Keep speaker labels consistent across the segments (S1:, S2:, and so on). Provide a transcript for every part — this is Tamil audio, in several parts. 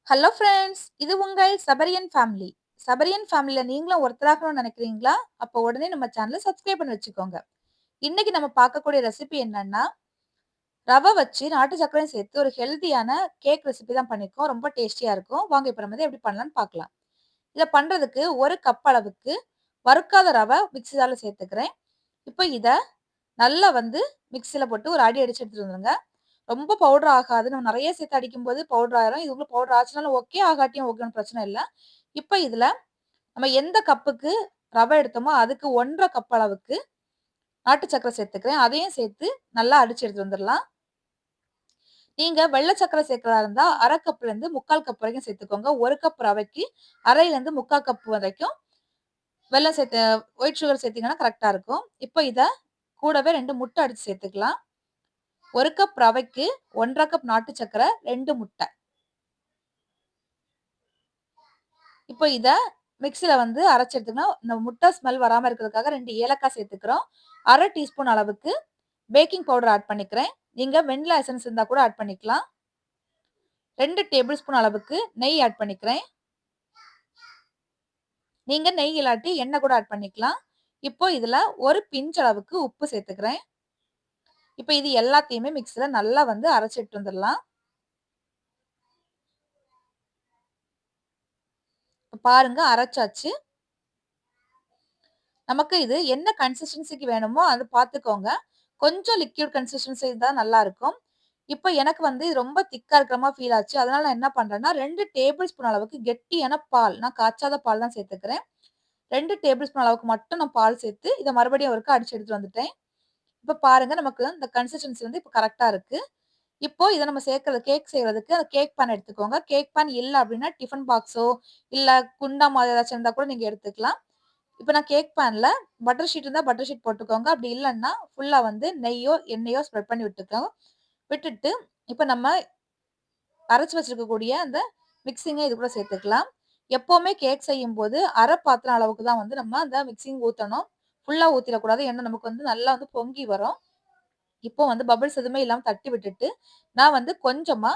S1: Hello friends! இது உங்கள் சபரியன் ஃபேமிலி. சபரியன் ஃபேமிலில நீங்களும் ஒருத்தராகணும்னு நினைக்கிறீங்களா? அப்ப உடனே நம்ம சேனல சப்ஸ்கிரைப் பண்ணி வச்சுக்கோங்க. இன்னைக்கு நம்ம பார்க்கக்கூடிய ரெசிபி என்னன்னா, ரவ வச்சு நாட்டு சர்க்கரையும் சேர்த்து ஒரு ஹெல்தியான கேக் ரெசிபி தான் பண்ணியிருக்கோம். ரொம்ப டேஸ்டியா இருக்கும். வாங்க இப்ப நம்ம இத எப்படி பண்ணலாம்னு பார்க்கலாம். இத பண்றதுக்கு 1 கப் அளவுக்கு வறுக்காத ரவ மிக்ஸி ஜார்ல சேர்த்துக்கிறேன். இப்ப இத நல்லா வந்து மிக்ஸில போட்டு ஒரு அடி அடிச்சு எடுத்துட்டு வந்துருங்க. ரொம்ப பவுடர் ஆகாது. நம்ம நெறைய சேர்த்து அடிக்கும்போது பவுடர் ஆயிரும். இது உள்ள பவுடர் ஆச்சுனாலும் ஓகே, ஆகாட்டியும் ஓகே ஒண்ணும் பிரச்சனை இல்ல. இப்ப இதுல நம்ம எந்த கப்புக்கு ரவை எடுத்தோமோ, அதுக்கு 1 1/2 கப் அளவுக்கு நாட்டு சர்க்கரை சேர்த்துக்கிறேன். அதையும் சேர்த்து நல்லா அடிச்சு எடுத்துட்டு வந்துரலாம். நீங்க வெள்ள சர்க்கரை சேர்க்கிறதா இருந்தா 1/2 கப்லேருந்து 3/4 கப் வரைக்கும் சேர்த்துக்கோங்க. 1 கப் ரவைக்கு 1/2லேருந்து 3/4 கப் வரைக்கும் வெல்லம் சேர்த்து ஒயிட் சுகர் சேர்த்தீங்கன்னா கரெக்ட்டா இருக்கும். இப்ப இத கூடவே 2 முட்டை அடிச்சு சேர்த்துக்கலாம். 1 கப் ரவைக்கு 1 1/2 கப் நாட்டு சர்க்கரை, 2 முட்டை. இப்போ இத மிக்ஸில வந்து அரைச்சு எடுத்துக்கணும். இந்த முட்டை ஸ்மெல் வராம இருக்கிறதுக்காக 2 ஏலக்காய் சேர்த்துக்கிறோம். 1/2 டீஸ்பூன் அளவுக்கு பேக்கிங் பவுடர் ஆட் பண்ணிக்கிறேன். நீங்க வெண்ணிலா எசன்ஸ் இருந்தா கூட ஆட் பண்ணிக்கலாம். 2 டேபிள் ஸ்பூன் அளவுக்கு நெய் ஆட் பண்ணிக்கிறேன். நீங்க நெய் இல்லாட்டி எண்ணெய் கூட ஆட் பண்ணிக்கலாம். இப்போ இதுல ஒரு பிஞ்ச் அளவுக்கு உப்பு சேர்த்துக்கிறேன். இப்போ இது எல்லாத்தையுமே மிக்ஸில நல்லா வந்து அரைச்சு எடுத்துட்டு வந்துரலாம். பாருங்க அரைச்சாச்சு. நமக்கு இது என்ன கன்சிஸ்டன்சிக்கு வேணுமோ அது பார்த்துக்கோங்க. கொஞ்சம் லிக்விட் கன்சிஸ்டன்சி இருந்தா நல்லாருக்கும். இப்ப எனக்கு வந்து இது ரொம்ப திக்கா இருக்கிற மாரி ஃபீல் ஆச்சு. அதனால நான் என்ன பண்றேன்னா, 2 டேபிள் ஸ்பூன் அளவுக்கு கெட்டியான பால், நான் காய்ச்சாத பால் தான் சேர்த்துக்கிறேன். 2 டேபிள் ஸ்பூன் அளவுக்கு மட்டும் நான் பால் சேர்த்து, இத மறுபடியும் ஒருக்கா அடிச்சு எடுத்துட்டு வந்துட்டேன். இப்ப பாருங்க நமக்கு இந்த கன்சிஸ்டன்சி வந்து இப்ப கரெக்ட்டா இருக்கு. இப்போ இத நம்ம சேர்க்கிறது கேக் செய்றதுக்கு அந்த கேக் பான் எடுத்துக்கோங்க. கேக் பான் இல்ல அப்டின்னா டிஃபன் பாக்ஸோ, இல்ல குண்டா மாதிரி ஏதாச்சும் இருந்தா கூட நீங்க எடுத்துக்கலாம். இப்ப நான் கேக் பான்ல பட்டர் ஷீட் இருந்தா பட்டர் ஷீட் போட்டுக்கோங்க. அப்படி இல்லன்னா, ஃபுல்லா வந்து நெய்யோ, எண்ணெயோ ஸ்ப்ரெட் பண்ணி விட்டுக்கோங்க. விட்டுட்டு, இப்ப நம்ம அரைச்சு வச்சிருக்கக்கூடிய அந்த மிக்ஸிங்க இது கூட சேர்த்துக்கலாம். எப்பவுமே கேக் செய்யும்போது, 1/2 பாத்திரம் அளவுக்கு தான் வந்து நம்ம அந்த மிக்ஸிங் ஊத்தணும். ஃபுல்லா ஊத்திறக்கூடாது. ஏன்னா நமக்கு வந்து நல்லா வந்து பொங்கி வரும். இப்போ வந்து பபிள்ஸ் எதுவுமே இல்லாம தட்டி விட்டுட்டு, நான் வந்து கொஞ்சமா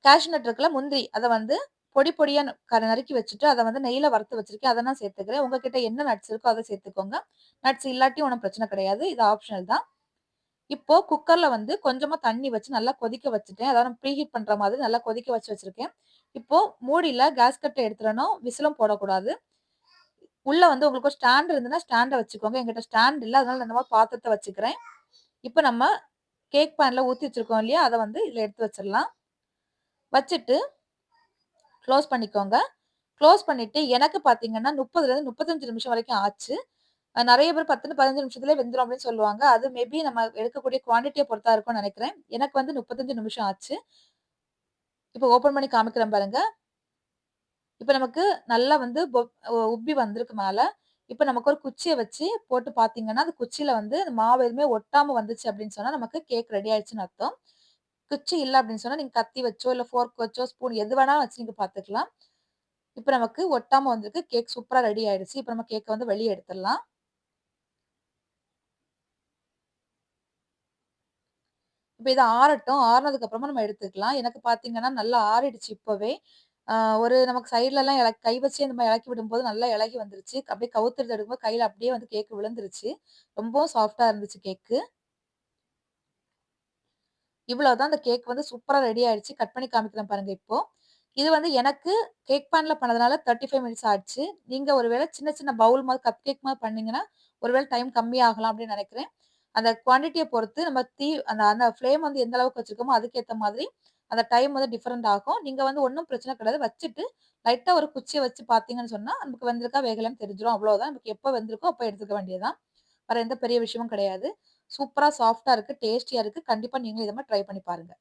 S1: கேஷ்யூ நட் இருக்குல்ல முந்திரி, அத வந்து பொடி பொடியா நறுக்கி வச்சுட்டு, அத வந்து நெய்யில வறுத்து வச்சிருக்கேன். அத நான் சேர்த்துக்கிறேன். உங்ககிட்ட என்ன நட்ஸ் இருக்கோ அத சேர்த்துக்கோங்க. நட்ஸ் இல்லாட்டியும் ஒண்ணும் பிரச்சனை கிடையாது. இது ஆப்ஷனல் தான். இப்போ குக்கர்ல வந்து கொஞ்சமா தண்ணி வச்சு நல்லா கொதிக்க வச்சுட்டேன். அதாவது நம்ம ப்ரீ ஹீட் பண்ற மாதிரி நல்லா கொதிக்க வச்சிருக்கேன். இப்போ மூடியில கேஸ்கட்ட எடுத்துறணும். விசிலும் போடக்கூடாது. உள்ள வந்து உங்களுக்கு ஒரு ஸ்டாண்ட் இருந்ததுன்னா, ஸ்டாண்ட வச்சுக்கோங்க. என்கிட்ட ஸ்டாண்ட் இல்ல. அதனால நான் இந்த மாரி பாத்திரத்த வச்சுக்கிறேன். இப்ப நம்ம கேக் பான்ல ஊத்தி வச்சிருக்கோம் இல்லையா? அத வந்து இதுல எடுத்து வச்சிரலாம். வச்சுட்டு க்ளோஸ் பண்ணிக்கோங்க. க்ளோஸ் பண்ணிட்டு எனக்கு பார்த்தீங்கன்னா 30லேருந்து 35 நிமிஷம் வரைக்கும் ஆச்சு. நெறைய பேர் 10, 15 நிமிஷத்திலேயே வெந்துரும் அப்படின்னு சொல்லுவாங்க. அது மேபி நம்ம எடுக்கக்கூடிய குவான்டிட்டிய பொறுத்தா இருக்கும்னு நெனைக்கிறேன். எனக்கு வந்து 35 நிமிஷம் ஆச்சு. இப்போ ஓப்பன் பண்ணி காமிக்கிறேன் பாருங்க. இப்ப நமக்கு நல்லா வந்து உப்பி வந்திருக்கு மேல. இப்ப நமக்கு ஒரு குச்சிய வச்சு போட்டு பார்த்தீங்கன்னா, அந்த குச்சியில வந்து அந்த மாவு எதுவுமே ஒட்டாம வந்துச்சு அப்படின்னு சொன்னா, நமக்கு கேக் ரெடி ஆயிடுச்சுன்னு அர்த்தம். குச்சி இல்ல அப்படின்னு சொன்னா, நீங்க கத்தி வச்சோ, இல்ல ஃபோர்க் வச்சோ, ஸ்பூன் எது வேணாலும் வச்சு நீங்க பார்த்துக்கலாம். இப்ப நமக்கு ஒட்டாம வந்திருக்கு. கேக் சூப்பரா ரெடி ஆயிடுச்சு. இப்ப நம்ம கேக்க வந்து வெளிய எடுத்துடலாம். இப்ப இது ஆறட்டும். ஆறுனதுக்கு அப்புறமா நம்ம எடுத்துக்கலாம். எனக்கு பார்த்தீங்கன்னா, நல்லா ஆறிடுச்சு இப்பவே. ஆ ஒரு நமக்கு சைட்லலாம் கை வச்சு இந்த மாரி இளக்கி விடும்போது நல்லா இளகி வந்துருச்சு. அப்படியே கவுத்துட்டு எடுக்கும்போது கையில அப்படியே வந்து கேக் விழுந்துருச்சு. ரொம்பவும் சாஃப்ட்டா இருந்துச்சு கேக்கு. இவ்வளவுதான் அந்த கேக் வந்து சூப்பரா ரெடி ஆயிடுச்சு. கட் பண்ணி காமிக்கிறேன் பாருங்க இப்போ. இது வந்து எனக்கு கேக் பான்ல பண்ணதுனால 35 மினிட்ஸ் ஆச்சு. நீங்க ஒரு வேள சின்ன சின்ன பவுல் மாரி கப் கேக் மாரி பண்ணீங்கன்னா, ஒரு வேள டைம் கம்மியாகலாம் அப்படின்னு நெனைக்கிறேன். அந்த குவான்டிட்டிய பொறுத்து நம்ம அந்த அந்த ஃப்ளேம் வந்து எந்த அளவுக்கு வச்சிருக்கோமோ, அதுக்கேத்த மாதிரி அந்த டைம் வந்து டிஃபரெண்ட் ஆகும். நீங்க வந்து ஒண்ணும் பிரச்சனை கிடையாது. வச்சுட்டு லைட்டா ஒரு குச்சிய வச்சு பார்த்தீங்கன்னு சொன்னா, நமக்கு வெந்திருக்கா வேகலையான்னு தெரிஞ்சிரும். அவ்வளவுதான். நமக்கு எப்ப வெந்திருக்கோ அப்ப எடுத்துக்க வேண்டியது தான். வேற எந்த பெரிய விஷயமும் கிடையாது. சூப்பரா சாஃப்ட்டா இருக்கு. டேஸ்டியா இருக்கு. கண்டிப்பா நீங்களும் இத மாரி ட்ரை பண்ணி பாருங்க.